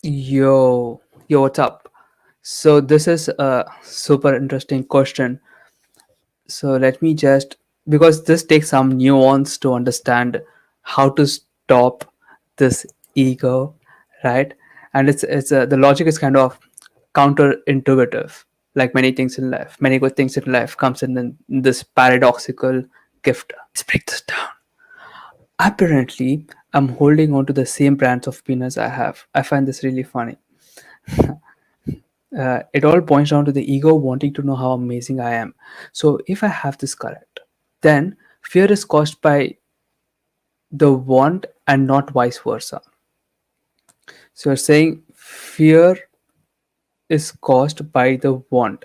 Yo, what's up? So this is a super interesting question. So let me just because this takes some nuance to understand how to stop this ego, right? And the logic is kind of counterintuitive, like many things in life. Many good things in life comes in this paradoxical gift. Let's break this down. Apparently, I'm holding on to the same brands of peanuts I have. I find this really funny. It all points down to the ego wanting to know how amazing I am. So, if I have this correct, then fear is caused by the want and not vice versa. So, you're saying fear is caused by the want.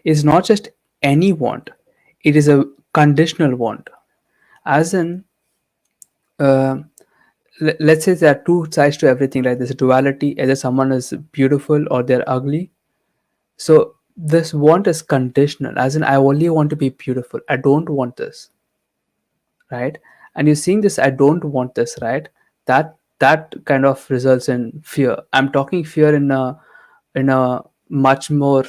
It's not just any want, it is a conditional want. As in, uh, let's say there are two sides to everything, right? There's a duality, either someone is beautiful or they're ugly. So this want is conditional, as in I only want to be beautiful. I don't want this, right? And you're seeing this, I don't want this, right? That kind of results in fear. I'm talking fear in a much more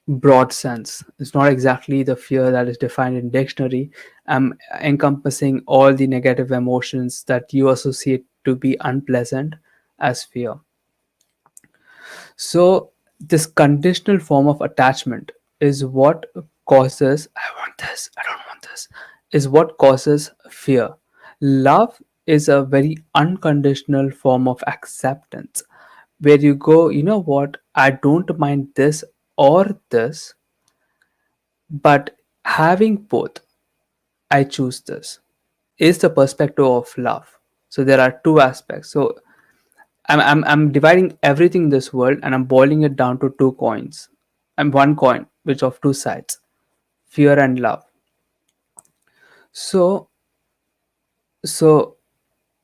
broad sense. It's not exactly the fear that is defined in dictionary. I'm encompassing all the negative emotions that you associate to be unpleasant as fear. So, this conditional form of attachment is what causes, I want this, I don't want this, is what causes fear. Love is a very unconditional form of acceptance where you go, you know what, I don't mind this or this, but having both, I choose this, is the perspective of love. So, there are two aspects. So, I'm dividing everything in this world and I'm boiling it down to two coins. And one coin, which of two sides, fear and love. So, so,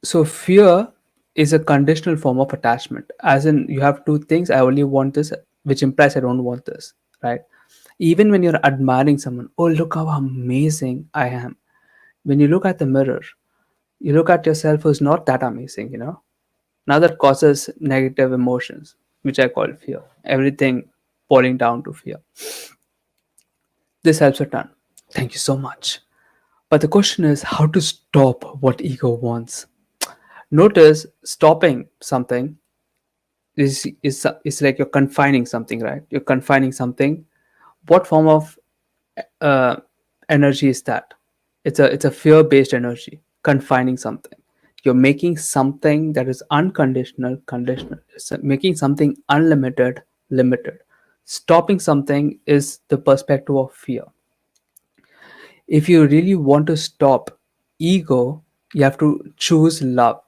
so fear is a conditional form of attachment. As in, you have two things. I only want this, which implies I don't want this, right? Even when you're admiring someone, oh look how amazing I am. When you look at the mirror, you look at yourself who's not that amazing, Now that causes negative emotions, which I call fear. Everything boiling down to fear. This helps a ton. Thank you so much. But the question is how to stop what ego wants. Notice stopping something is like you're confining something, right? You're confining something. What form of uh, energy is that? It's a fear-based energy, confining something. You're making something that is unconditional conditional. It's making something unlimited limited. Stopping something is the perspective of fear. If you really want to stop ego, you have to choose love.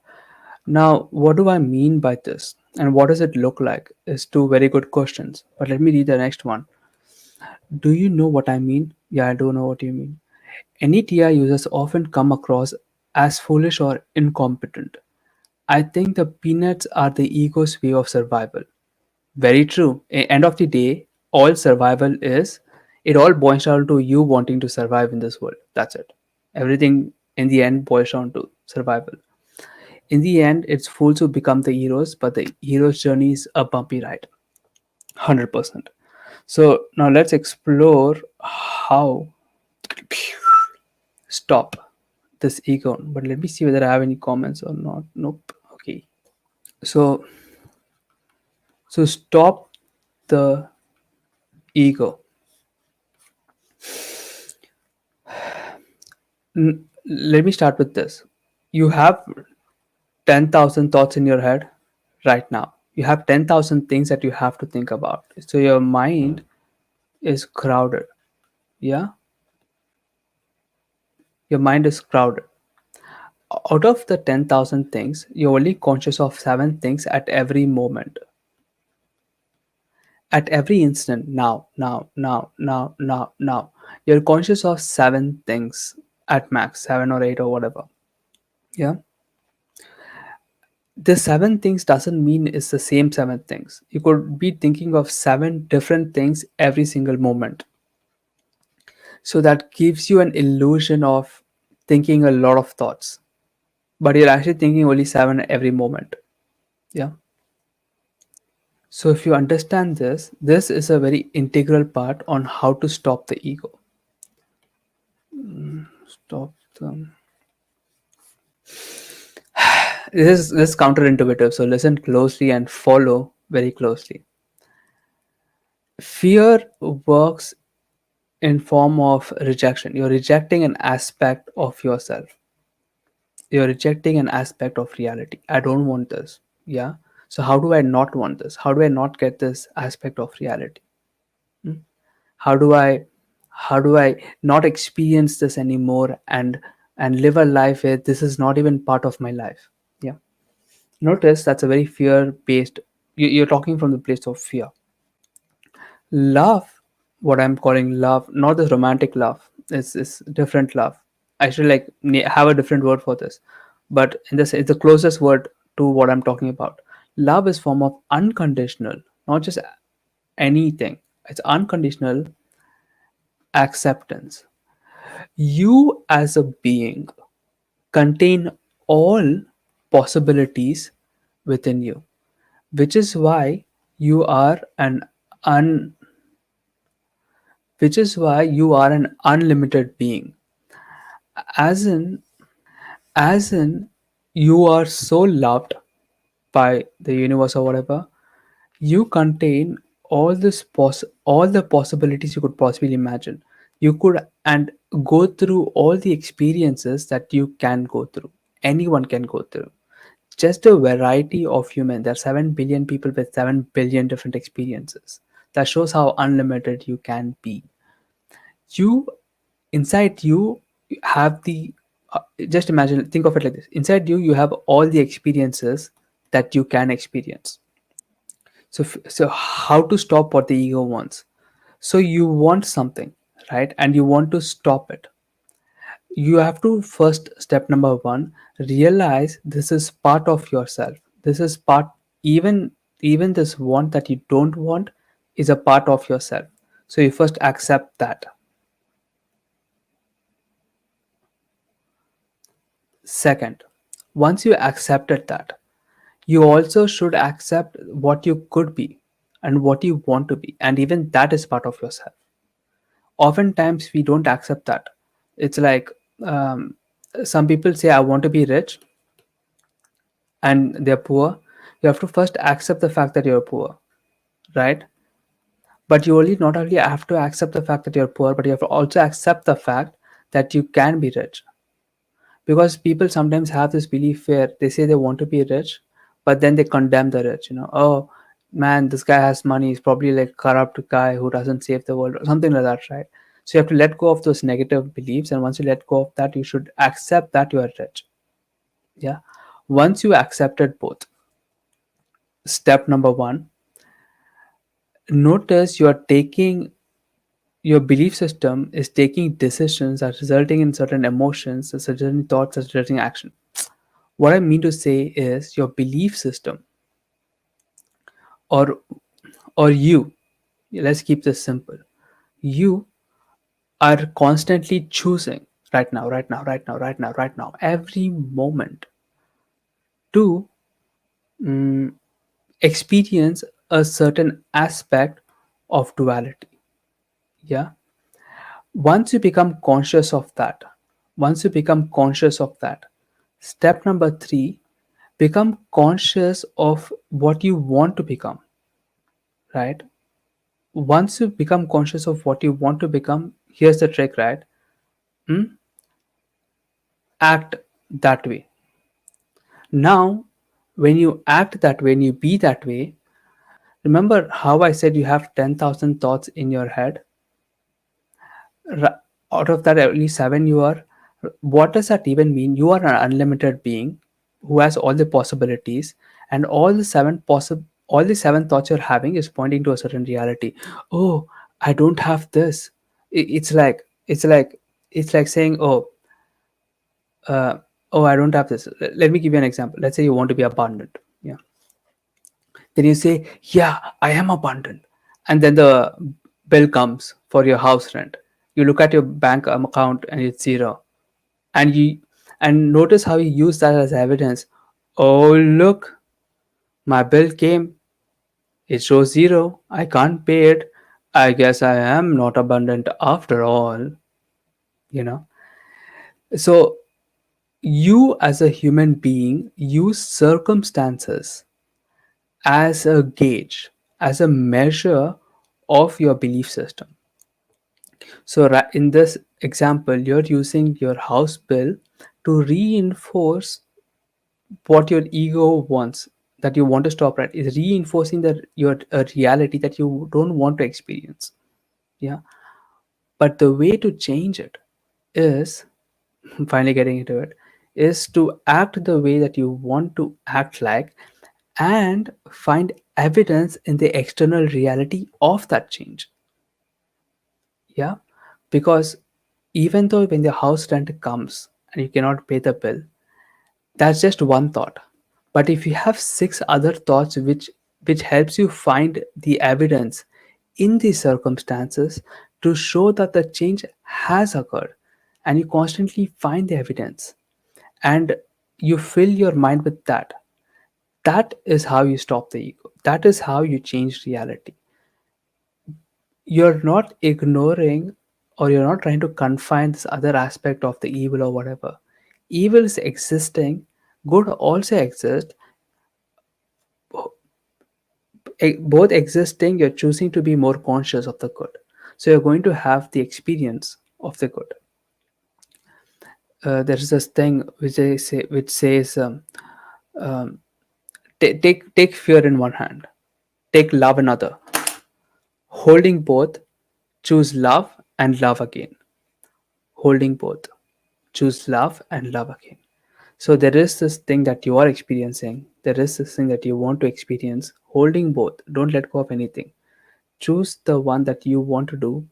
Now, what do I mean by this? And what does it look like? Is two very good questions. But let me read the next one. Do you know what I mean? Yeah, I do know what you mean. NETI users often come across as foolish or incompetent. I think the peanuts are the ego's way of survival. Very true. End of the day, all survival is, it all boils down to you wanting to survive in this world. That's it. Everything in the end boils down to survival. In the end, it's fools who become the heroes, but the hero's journey is a bumpy ride. 100%. So now let's explore how stop this ego. But let me see whether I have any comments or not. Nope. Okay. So stop the ego. Let me start with this. You have 10,000 thoughts in your head right now. You have 10,000 things that you have to think about. So your mind is crowded. Yeah, your mind is crowded. Out of the 10,000 things, you're only conscious of seven things at every moment, at every instant. Now. You're conscious of seven things at max, seven or eight or whatever. Yeah. The seven things doesn't mean it's the same seven things. You could be thinking of seven different things every single moment. So that gives you an illusion of thinking a lot of thoughts, but you're actually thinking only seven every moment. Yeah. So if you understand this, this is a very integral part on how to stop the ego. Stop them. This is counterintuitive, so listen closely and follow very closely. Fear works in form of rejection. You're rejecting an aspect of yourself. You're rejecting an aspect of reality. I don't want this. Yeah. So how do I not want this? How do I not get this aspect of reality? Hmm? How do I not experience this anymore and live a life where this is not even part of my life? Yeah. Notice that's a very fear based. You're talking from the place of fear. Love, what I'm calling love, not this romantic love, is different love. I should like have a different word for this, but in this, it's the closest word to what I'm talking about. Love is form of unconditional, not just anything. It's unconditional acceptance. You as a being contain all possibilities within you, which is why you are an un which is why you are an unlimited being. As in, you are so loved by the universe or whatever. You contain all the possibilities you could possibly imagine. You could and go through all the experiences that you can go through. Anyone can go through. Just a variety of human. There are 7 billion people with 7 billion different experiences. That shows how unlimited you can be. You inside you have the just imagine, think of it like this: inside you have all the experiences that you can experience. So how to stop what the ego wants? So you want something, right, and you want to stop it. You have to first, step number one, realize this is part of yourself. This is part, even this want that you don't want is a part of yourself. So you first accept that. Second, once you accepted that, you also should accept what you could be and what you want to be, and even that is part of yourself. Oftentimes we don't accept that. It's like, um, some people say I want to be rich and they're poor. You have to first accept the fact that you're poor, right? But you only not only have to accept the fact that you're poor, but you have to also accept the fact that you can be rich. Because people sometimes have this belief where they say they want to be rich, but then they condemn the rich. Oh man, this guy has money, he's probably like corrupt guy who doesn't save the world or something like that, right? So you have to let go of those negative beliefs, and once you let go of that, you should accept that you are rich. Yeah. Once you accepted both, step number one, notice you are taking, your belief system is taking decisions that resulting in certain emotions, certain thoughts, certain action. What I mean to say is your belief system, or you, let's keep this simple. You are constantly choosing right now, right now, right now, right now, right now, every moment to, mm, experience a certain aspect of duality. Yeah. Once you become conscious of that, once you become conscious of that, step number three, become conscious of what you want to become, right? Once you become conscious of what you want to become, here's the trick, right? Hmm? Act that way. Now, when you act that way, when you be that way, remember how I said you have 10,000 thoughts in your head? Ra- Out of that, only seven you are. What does that even mean? You are an unlimited being who has all the possibilities, and all the seven thoughts you're having is pointing to a certain reality. Oh, I don't have this. It's like saying, uh, oh, I don't have this. Let me give you an example. Let's say you want to be abundant. Yeah. Then you say, yeah, I am abundant. And then the bill comes for your house rent. You look at your bank account and it's zero. And you and notice how you use that as evidence. Oh, look, my bill came. It shows zero. I can't pay it. I guess I am not abundant after all, you know. So, you as a human being use circumstances as a gauge, as a measure of your belief system. So, in this example, you're using your house bill to reinforce what your ego wants, that you want to stop, right? Is reinforcing that your a reality that you don't want to experience. Yeah. But the way to change it is finally getting into it is to act the way that you want to act like, and find evidence in the external reality of that change. Yeah. Because even though when the house rent comes and you cannot pay the bill, that's just one thought. But if you have six other thoughts which helps you find the evidence in these circumstances to show that the change has occurred, and you constantly find the evidence, and you fill your mind with that, that is how you stop the ego. That is how you change reality. You're not ignoring, or you're not trying to confine this other aspect of the evil or whatever. Evil is existing, good also exists. Both existing, you're choosing to be more conscious of the good, so you're going to have the experience of the good. There is this thing which I say, which says, um, take fear in one hand, take love in other, holding both, choose love and love again. Holding both, choose love and love again. So there is this thing that you are experiencing, there is this thing that you want to experience. Holding both, don't let go of anything. Choose the one that you want to do,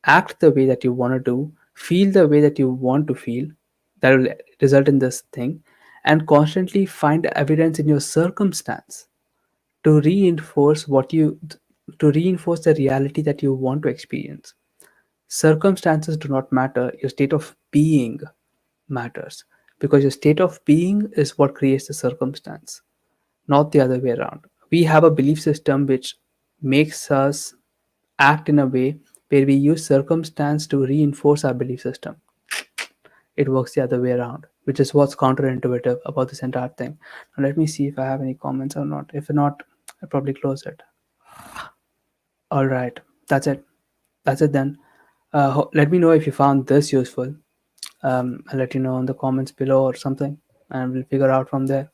act the way that you want to do, feel the way that you want to feel, that will result in this thing, and constantly find evidence in your circumstance to reinforce to reinforce the reality that you want to experience. Circumstances do not matter, your state of being matters, because your state of being is what creates the circumstance, not the other way around. We have a belief system which makes us act in a way where we use circumstance to reinforce our belief system. It works the other way around, which is what's counterintuitive about this entire thing. Now, let me see if I have any comments or not. If not, I'll probably close it. All right, that's it. That's it then. Let me know if you found this useful. I'll let you know in the comments below or something, and we'll figure out from there.